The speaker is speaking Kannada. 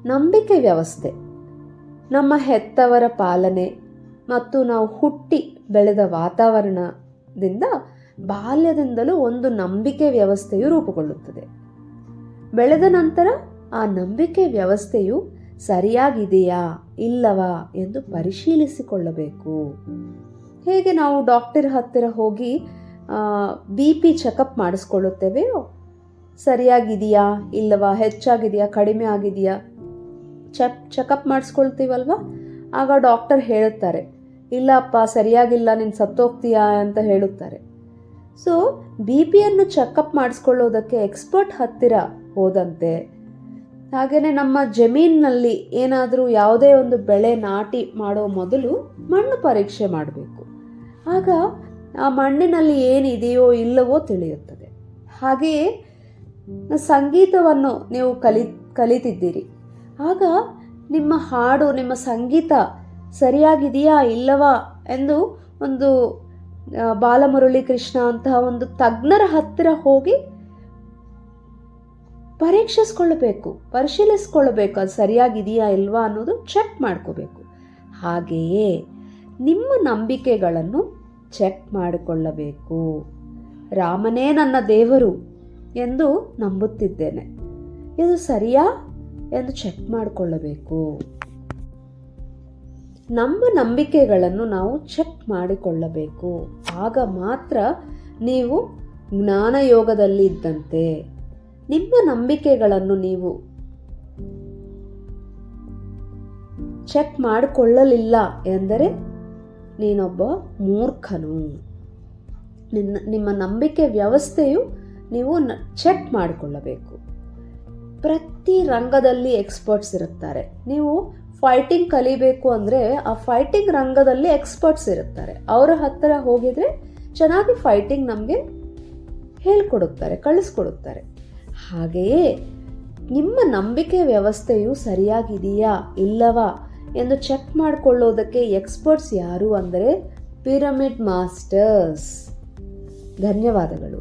ನಂಬಿಕೆ ವ್ಯವಸ್ಥೆ ನಮ್ಮ ಹೆತ್ತವರ ಪಾಲನೆ ಮತ್ತು ನಾವು ಹುಟ್ಟಿ ಬೆಳೆದ ವಾತಾವರಣದಿಂದ ಬಾಲ್ಯದಿಂದಲೂ ಒಂದು ನಂಬಿಕೆ ವ್ಯವಸ್ಥೆಯು ರೂಪುಗೊಳ್ಳುತ್ತದೆ. ಬೆಳೆದ ನಂತರ ಆ ನಂಬಿಕೆ ವ್ಯವಸ್ಥೆಯು ಸರಿಯಾಗಿದೆಯಾ ಇಲ್ಲವಾ ಎಂದು ಪರಿಶೀಲಿಸಿಕೊಳ್ಳಬೇಕು. ಹೇಗೆ ನಾವು ಡಾಕ್ಟರ್ ಹತ್ತಿರ ಹೋಗಿ BP ಚೆಕಪ್ ಮಾಡಿಸ್ಕೊಳ್ಳುತ್ತೇವೆಯೋ, ಸರಿಯಾಗಿದೆಯಾ ಇಲ್ಲವಾ, ಹೆಚ್ಚಾಗಿದೆಯಾ ಕಡಿಮೆ ಆಗಿದೆಯಾ ಚೆಕಪ್ ಮಾಡಿಸ್ಕೊಳ್ತೀವಲ್ವ, ಆಗ ಡಾಕ್ಟರ್ ಹೇಳುತ್ತಾರೆ, ಇಲ್ಲಪ್ಪ ಸರಿಯಾಗಿಲ್ಲ, ನೀನು ಸತ್ತೋಗ್ತೀಯಾ ಅಂತ ಹೇಳುತ್ತಾರೆ. ಸೊ BP ಚೆಕಪ್ ಮಾಡಿಸ್ಕೊಳ್ಳೋದಕ್ಕೆ ಎಕ್ಸ್ಪರ್ಟ್ ಹತ್ತಿರ ಹೋದಂತೆ, ಹಾಗೆಯೇ ನಮ್ಮ ಜಮೀನಿನಲ್ಲಿ ಏನಾದರೂ ಯಾವುದೇ ಒಂದು ಬೆಳೆ ನಾಟಿ ಮಾಡೋ ಮೊದಲು ಮಣ್ಣು ಪರೀಕ್ಷೆ ಮಾಡಬೇಕು. ಆಗ ಆ ಮಣ್ಣಿನಲ್ಲಿ ಏನಿದೆಯೋ ಇಲ್ಲವೋ ತಿಳಿಯುತ್ತದೆ. ಹಾಗೆಯೇ ಸಂಗೀತವನ್ನು ನೀವು ಕಲಿತಿದ್ದೀರಿ, ಆಗ ನಿಮ್ಮ ಹಾಡು, ನಿಮ್ಮ ಸಂಗೀತ ಸರಿಯಾಗಿದೆಯಾ ಇಲ್ಲವಾ ಎಂದು ಒಂದು ಬಾಲಮುರಳಿ ಕೃಷ್ಣ ಅಂತಹ ಒಂದು ತಜ್ಞರ ಹತ್ತಿರ ಹೋಗಿ ಪರಿಶೀಲಿಸ್ಕೊಳ್ಳಬೇಕು, ಅದು ಸರಿಯಾಗಿದೆಯಾ ಇಲ್ವಾ ಅನ್ನೋದು ಚೆಕ್ ಮಾಡ್ಕೋಬೇಕು. ಹಾಗೆಯೇ ನಿಮ್ಮ ನಂಬಿಕೆಗಳನ್ನು ಚೆಕ್ ಮಾಡಿಕೊಳ್ಳಬೇಕು. ರಾಮನೇ ನನ್ನ ದೇವರು ಎಂದು ನಂಬುತ್ತಿದ್ದೇನೆ, ಇದು ಸರಿಯಾ ಎಂದು ಚೆಕ್ ಮಾಡಿಕೊಳ್ಳಬೇಕು. ನಮ್ಮ ನಂಬಿಕೆಗಳನ್ನು ನಾವು ಚೆಕ್ ಮಾಡಿಕೊಳ್ಳಬೇಕು. ಆಗ ಮಾತ್ರ ನೀವು ಜ್ಞಾನಯೋಗದಲ್ಲಿ ಇದ್ದಂತೆ. ನಿಮ್ಮ ನಂಬಿಕೆಗಳನ್ನು ನೀವು ಚೆಕ್ ಮಾಡಿಕೊಳ್ಳಲಿಲ್ಲ ಎಂದರೆ ನೀನೊಬ್ಬ ಮೂರ್ಖನು. ನಿಮ್ಮ ನಂಬಿಕೆ ವ್ಯವಸ್ಥೆಯು ನೀವು ಚೆಕ್ ಮಾಡಿಕೊಳ್ಳಬೇಕು. ಪ್ರತಿ ರಂಗದಲ್ಲಿ ಎಕ್ಸ್ಪರ್ಟ್ಸ್ ಇರುತ್ತಾರೆ. ನೀವು ಫೈಟಿಂಗ್ ಕಲಿಬೇಕು ಅಂದರೆ ಆ ಫೈಟಿಂಗ್ ರಂಗದಲ್ಲಿ ಎಕ್ಸ್ಪರ್ಟ್ಸ್ ಇರುತ್ತಾರೆ. ಅವರ ಹತ್ತಿರ ಹೋಗಿದರೆ ಚೆನ್ನಾಗಿ ಫೈಟಿಂಗ್ ನಮಗೆ ಹೇಳ್ಕೊಡುತ್ತಾರೆ, ಕಳಿಸ್ಕೊಡುತ್ತಾರೆ. ಹಾಗೆಯೇ ನಿಮ್ಮ ನಂಬಿಕೆ ವ್ಯವಸ್ಥೆಯು ಸರಿಯಾಗಿದೆಯಾ ಇಲ್ಲವಾ ಎಂದು ಚೆಕ್ ಮಾಡಿಕೊಳ್ಳೋದಕ್ಕೆ ಎಕ್ಸ್ಪರ್ಟ್ಸ್ ಯಾರು ಅಂದರೆ ಪಿರಮಿಡ್ ಮಾಸ್ಟರ್ಸ್. ಧನ್ಯವಾದಗಳು.